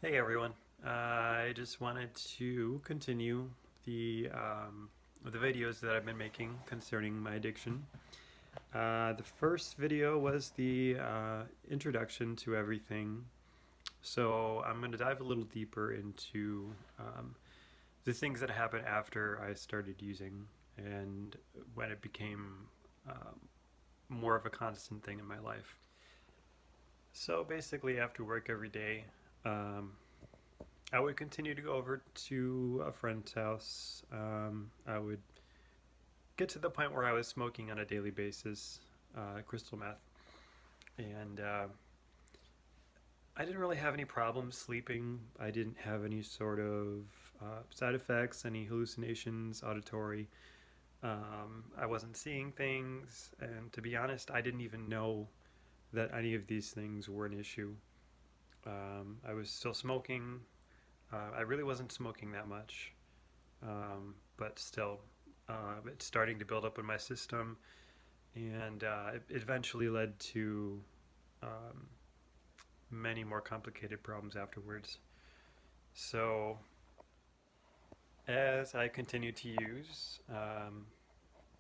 Hey everyone. I just wanted to continue the videos that I've been making concerning my addiction. The first video was the introduction to everything. So I'm going to dive a little deeper into the things that happened after I started using and when it became more of a constant thing in my life. So basically, after work every day, um, I would continue to go over to a friend's house. I would get to the point where I was smoking on a daily basis, crystal meth, and I didn't really have any problems sleeping. I didn't have any sort of side effects, any hallucinations, auditory. I wasn't seeing things, and to be honest, I didn't even know that any of these things were an issue. I was still smoking. I really wasn't smoking that much. But still, it's starting to build up in my system, and it eventually led to um, many more complicated problems afterwards. So, as I continued to use,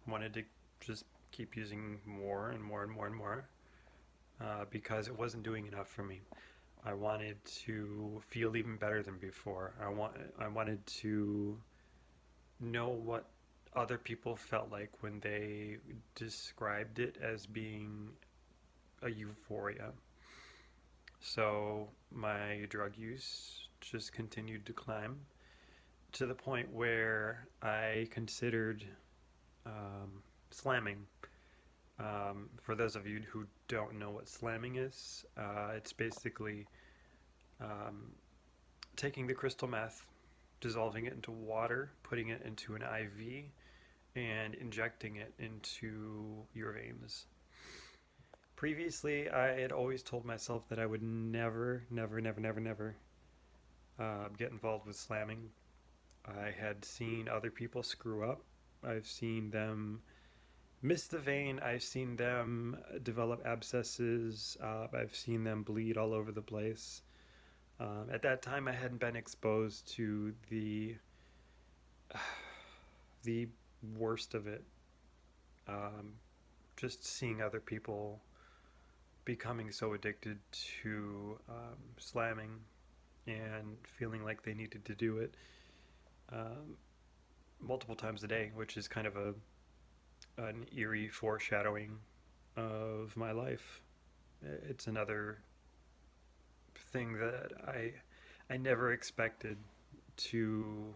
wanted to just keep using more and more and more and more because it wasn't doing enough for me. I wanted to feel even better than before. I wanted to know what other people felt like when they described it as being a euphoria. So my drug use just continued to climb to the point where I considered slamming. For those of you who don't know what slamming is, it's basically um, taking the crystal meth, dissolving it into water, putting it into an IV, and injecting it into your veins. Previously, I had always told myself that I would never, never, never, never, never get involved with slamming. I had seen other people screw up. I've seen them miss the vein. I've seen them develop abscesses. I've seen them bleed all over the place. At that time, I hadn't been exposed to the worst of it. Um, just seeing other people becoming so addicted to slamming and feeling like they needed to do it um, multiple times a day, which is kind of an eerie foreshadowing of my life. It's another thing that I never expected to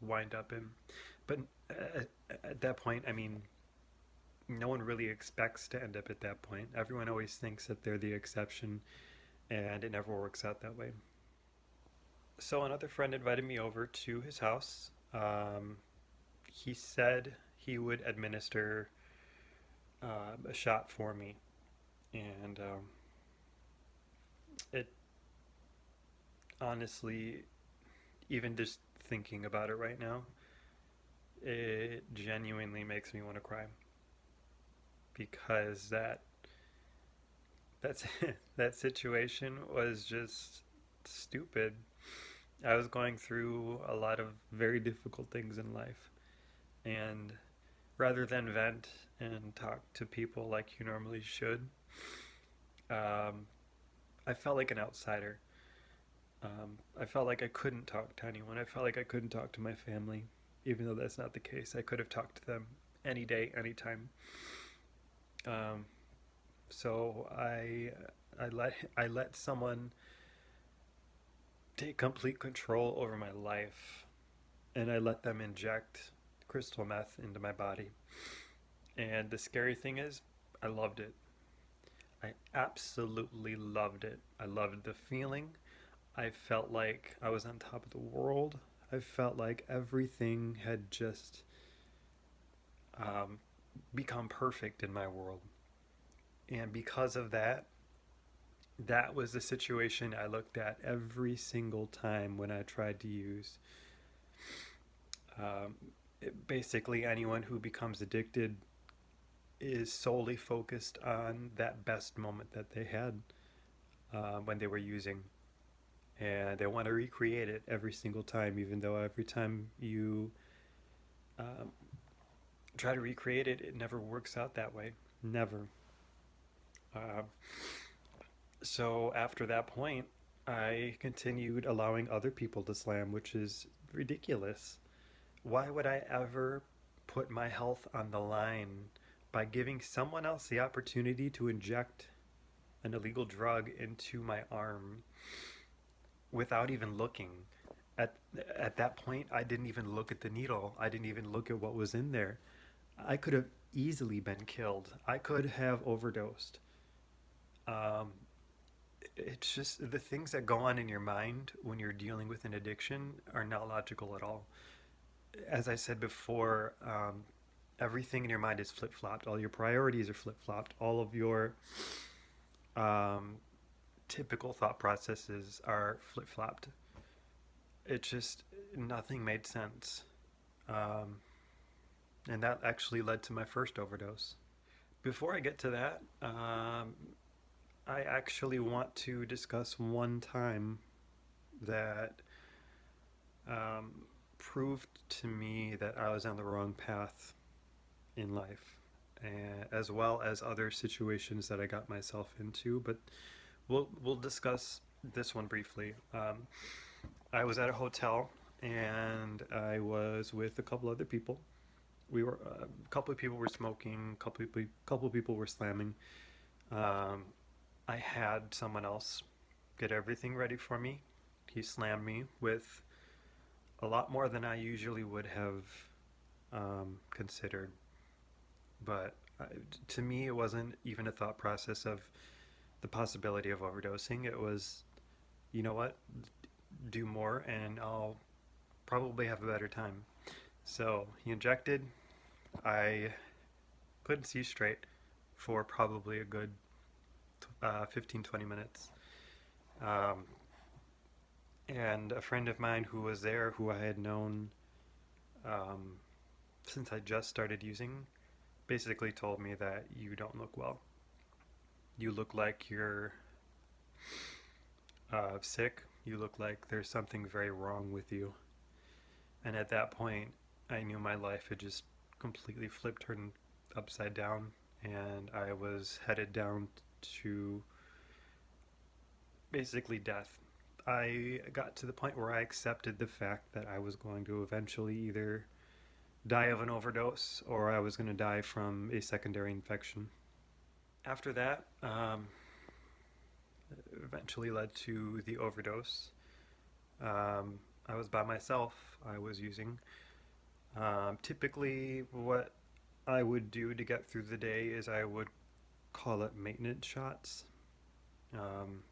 wind up in. But at that point, I mean, no one really expects to end up at that point. Everyone always thinks that they're the exception, and it never works out that way. So another friend invited me over to his house. He said he would administer a shot for me, and it honestly, even just thinking about it right now, it genuinely makes me want to cry because that's that situation was just stupid. I was going through a lot of very difficult things in life, and rather than vent and talk to people like you normally should, um, I felt like an outsider. I felt like I couldn't talk to anyone. I felt like I couldn't talk to my family, even though that's not the case. I could have talked to them any day, anytime. Um, so I let someone take complete control over my life, and I let them inject crystal meth into my body. And the scary thing is, I loved it. I absolutely loved it. I loved the feeling. I felt like I was on top of the world. I felt like everything had just um, become perfect in my world. And because of that, that was the situation I looked at every single time when I tried to use. Um, Basically, anyone who becomes addicted is solely focused on that best moment that they had when they were using. and they want to recreate it every single time, even though every time you um, try to recreate it, it never works out that way. Never. Uh, so after that point, I continued allowing other people to slam, which is ridiculous. Why would I ever put my health on the line by giving someone else the opportunity to inject an illegal drug into my arm without even looking? At at that point, I didn't even look at the needle. I didn't even look at what was in there. I could have easily been killed. I could have overdosed. Um, it's just the things that go on in your mind when you're dealing with an addiction are not logical at all. As I said before, everything in your mind is flip flopped. All your priorities are flip flopped. All of your um, typical thought processes are flip flopped. It just, nothing made sense. Um, and that actually led to my first overdose. Before I get to that, I actually want to discuss one time that um, proved to me that I was on the wrong path in life, and as well as other situations that I got myself into. But we'll discuss this one briefly. I was at a hotel and I was with a couple other people. We were a couple of people were smoking, couple of people were slamming. Um, I had someone else get everything ready for me. He slammed me with a lot more than I usually would have considered. But to me, it wasn't even a thought process of the possibility of overdosing. It was, you know what, do more and I'll probably have a better time. So he injected. I couldn't see straight for probably a good 15-20 minutes. Um, and a friend of mine who was there, who I had known um, since I just started using, basically told me that you don't look well. You look like you're sick. You look like there's something very wrong with you. And at that point, I knew my life had just completely flipped, turned upside down, and I was headed down to basically death. I got to the point where I accepted the fact that I was going to eventually either die of an overdose or I was going to die from a secondary infection. After that, eventually led to the overdose. I was by myself. I was using. Typically, what I would do to get through the day is I would call it maintenance shots. Um,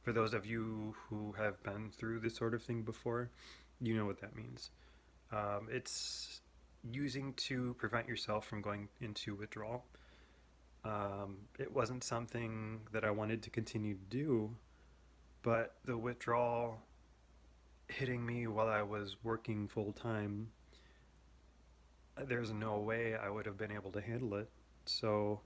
for those of you who have been through this sort of thing before, you know what that means. It's using to prevent yourself from going into withdrawal. It wasn't something that I wanted to continue to do, but the withdrawal hitting me while I was working full time, there's no way I would have been able to handle it. So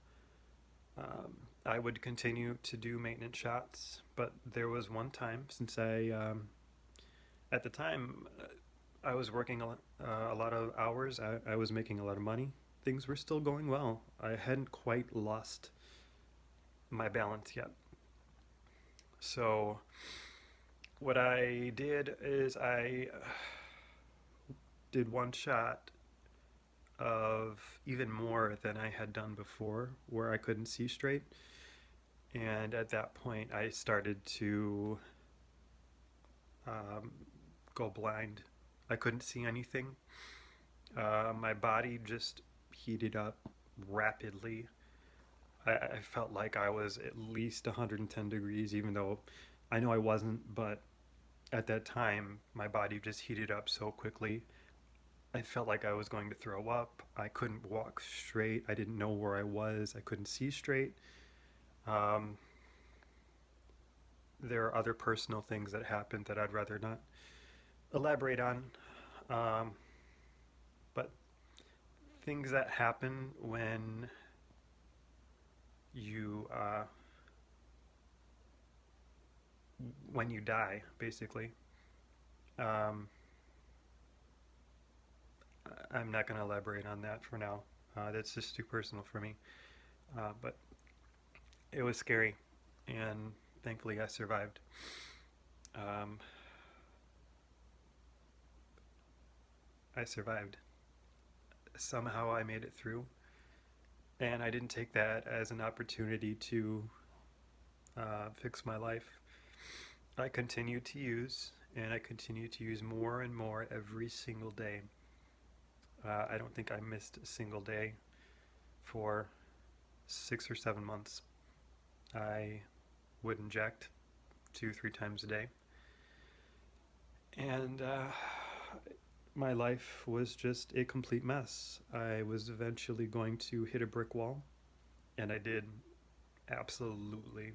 I would continue to do maintenance shots, but there was one time since at the time, I was working a lot of hours. I was making a lot of money. Things were still going well. I hadn't quite lost my balance yet. So what I did is I did one shot of even more than I had done before, where I couldn't see straight. And at that point, I started to um, go blind. I couldn't see anything. My body just heated up rapidly. I felt like I was at least 110 degrees, even though I know I wasn't, but at that time, my body just heated up so quickly. I felt like I was going to throw up. I couldn't walk straight. I didn't know where I was. I couldn't see straight. Um, there are other personal things that happened that I'd rather not elaborate on. Um, but things that happen when you when you die, basically. Um, I'm not going to elaborate on that for now. That's just too personal for me. But it was scary, and thankfully I survived. Um, I survived. Somehow I made it through, and I didn't take that as an opportunity to fix my life. I continue to use, and I continue to use more and more every single day. I don't think I missed a single day for 6 or 7 months. I would inject 2, 3 times a day, and my life was just a complete mess. I was eventually going to hit a brick wall, and I did absolutely.